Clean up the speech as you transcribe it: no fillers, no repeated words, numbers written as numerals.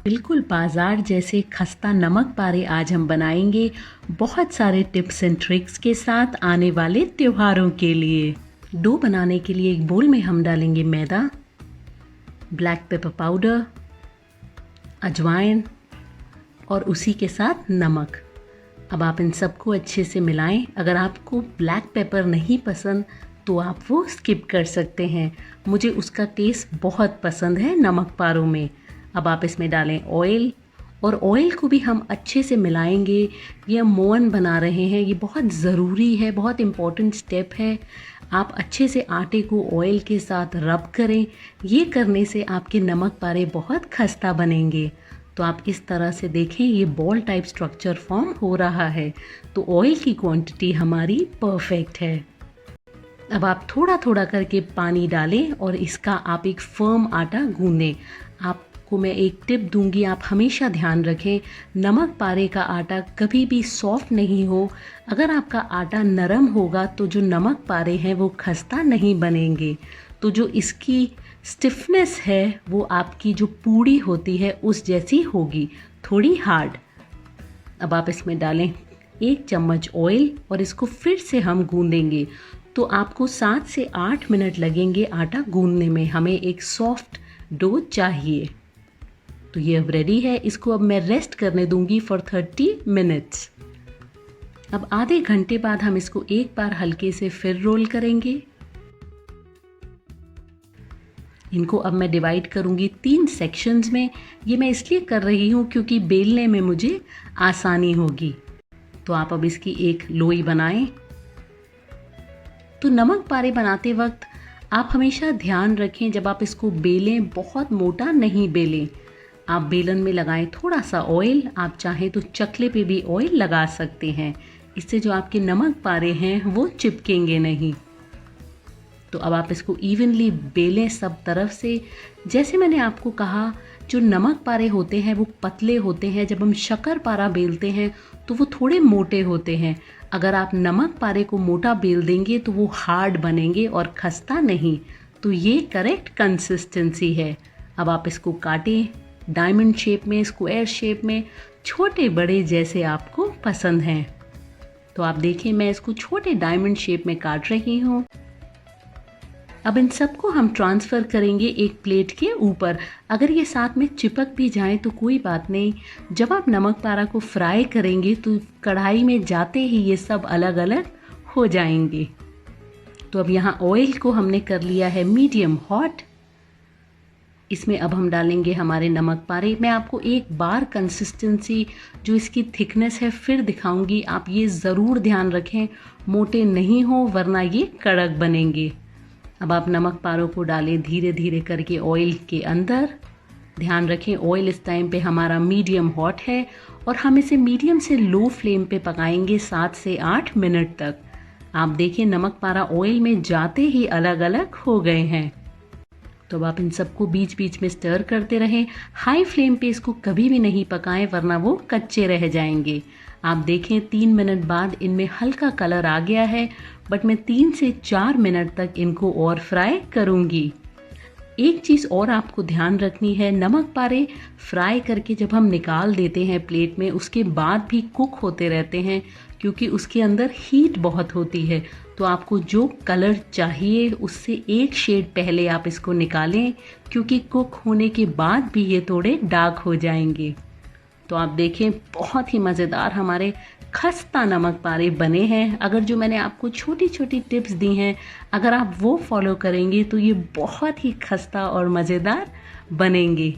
बिल्कुल बाजार जैसे खस्ता नमक पारे आज हम बनाएंगे बहुत सारे टिप्स एंड ट्रिक्स के साथ आने वाले त्योहारों के लिए। डो बनाने के लिए एक बोल में हम डालेंगे मैदा, ब्लैक पेपर पाउडर, अजवाइन और उसी के साथ नमक। अब आप इन सबको अच्छे से मिलाएं। अगर आपको ब्लैक पेपर नहीं पसंद तो आप वो स्किप कर सकते हैं। मुझे उसका टेस्ट बहुत पसंद है नमक पारों में। अब आप इसमें डालें ऑयल, और ऑयल को भी हम अच्छे से मिलाएंगे। ये हम मोअन बना रहे हैं, ये बहुत ज़रूरी है, बहुत इम्पॉर्टेंट स्टेप है। आप अच्छे से आटे को ऑयल के साथ रब करें। ये करने से आपके नमक पारे बहुत खस्ता बनेंगे। तो आप इस तरह से देखें, ये बॉल टाइप स्ट्रक्चर फॉर्म हो रहा है, तो ऑयल की क्वांटिटी हमारी परफेक्ट है। अब आप थोड़ा थोड़ा करके पानी डालें और इसका आप एक फर्म आटा गूंदें। आपको मैं एक टिप दूंगी, आप हमेशा ध्यान रखें नमक पारे का आटा कभी भी सॉफ्ट नहीं हो। अगर आपका आटा नरम होगा तो जो नमक पारे हैं वो खस्ता नहीं बनेंगे। तो जो इसकी स्टिफनेस है वो आपकी जो पूड़ी होती है उस जैसी होगी, थोड़ी हार्ड। अब आप इसमें डालें 1 चम्मच ऑयल और इसको फिर से हम गूंदेंगे। तो आपको 7 से 8 मिनट लगेंगे आटा गूंदने में। हमें एक सॉफ्ट डो चाहिए। तो ये अब रेडी है। इसको अब मैं रेस्ट करने दूंगी फॉर 30 मिनट्स। अब आधे घंटे बाद हम इसको एक बार हल्के से फिर रोल करेंगे। इनको अब मैं डिवाइड करूंगी 3 सेक्शंस में। ये मैं इसलिए कर रही हूँ क्योंकि बेलने में मुझे आसानी होगी। तो आप अब इसकी एक लोई बनाएं। तो नमक पारे बनाते वक्त आप हमेशा ध्यान रखें, जब आप इसको बेलें बहुत मोटा नहीं बेलें। आप बेलन में लगाएं थोड़ा सा ऑयल। आप चाहें तो चकले पे भी ऑयल लगा सकते हैं। इससे जो आपके नमक पारे हैं वो चिपकेंगे नहीं। तो अब आप इसको इवनली बेलें सब तरफ से। जैसे मैंने आपको कहा, जो नमक पारे होते हैं वो पतले होते हैं। जब हम शक्कर पारा बेलते हैं तो वो थोड़े मोटे होते हैं। अगर आप नमक पारे को मोटा बेल देंगे तो वो हार्ड बनेंगे और खस्ता नहीं। तो ये करेक्ट कंसिस्टेंसी है। अब आप इसको काटें डायमंड शेप में, स्क्वायर शेप में, छोटे बड़े जैसे आपको पसंद हैं। तो आप देखिए, मैं इसको छोटे डायमंड शेप में काट रही हूँ। अब इन सबको हम ट्रांसफ़र करेंगे एक प्लेट के ऊपर। अगर ये साथ में चिपक भी जाएं तो कोई बात नहीं। जब आप नमक पारा को फ्राई करेंगे तो कढ़ाई में जाते ही ये सब अलग अलग हो जाएंगे। तो अब यहाँ ऑयल को हमने कर लिया है मीडियम हॉट। इसमें अब हम डालेंगे हमारे नमक पारे। मैं आपको एक बार कंसिस्टेंसी, जो इसकी थिकनेस है, फिर दिखाऊंगी। आप ये ज़रूर ध्यान रखें मोटे नहीं हो, वरना ये कड़क बनेंगे। अब आप नमक पारों को डालें धीरे धीरे करके ऑयल के अंदर। ध्यान रखें ऑयल इस टाइम पे हमारा मीडियम हॉट है और हम इसे मीडियम से लो फ्लेम पे पकाएंगे 7 से 8 मिनट तक। आप देखें नमक पारा ऑयल में जाते ही अलग अलग हो गए हैं। तो अब आप इन सबको बीच बीच में स्टर करते रहें। हाई फ्लेम पे इसको कभी भी नहीं पकाएं, वरना वो कच्चे रह जाएंगे। आप देखें 3 मिनट बाद इनमें हल्का कलर आ गया है, बट मैं 3 से 4 मिनट तक इनको और फ्राई करूंगी। एक चीज़ और आपको ध्यान रखनी है, नमक पारे फ्राई करके जब हम निकाल देते हैं प्लेट में, उसके बाद भी कुक होते रहते हैं क्योंकि उसके अंदर हीट बहुत होती है। तो आपको जो कलर चाहिए उससे एक शेड पहले आप इसको निकालें, क्योंकि कुक होने के बाद भी ये थोड़े डार्क हो जाएंगे। तो आप देखें बहुत ही मज़ेदार हमारे खस्ता नमक पारे बने हैं। अगर जो मैंने आपको छोटी छोटी टिप्स दी हैं, अगर आप वो फॉलो करेंगे तो ये बहुत ही खस्ता और मज़ेदार बनेंगे।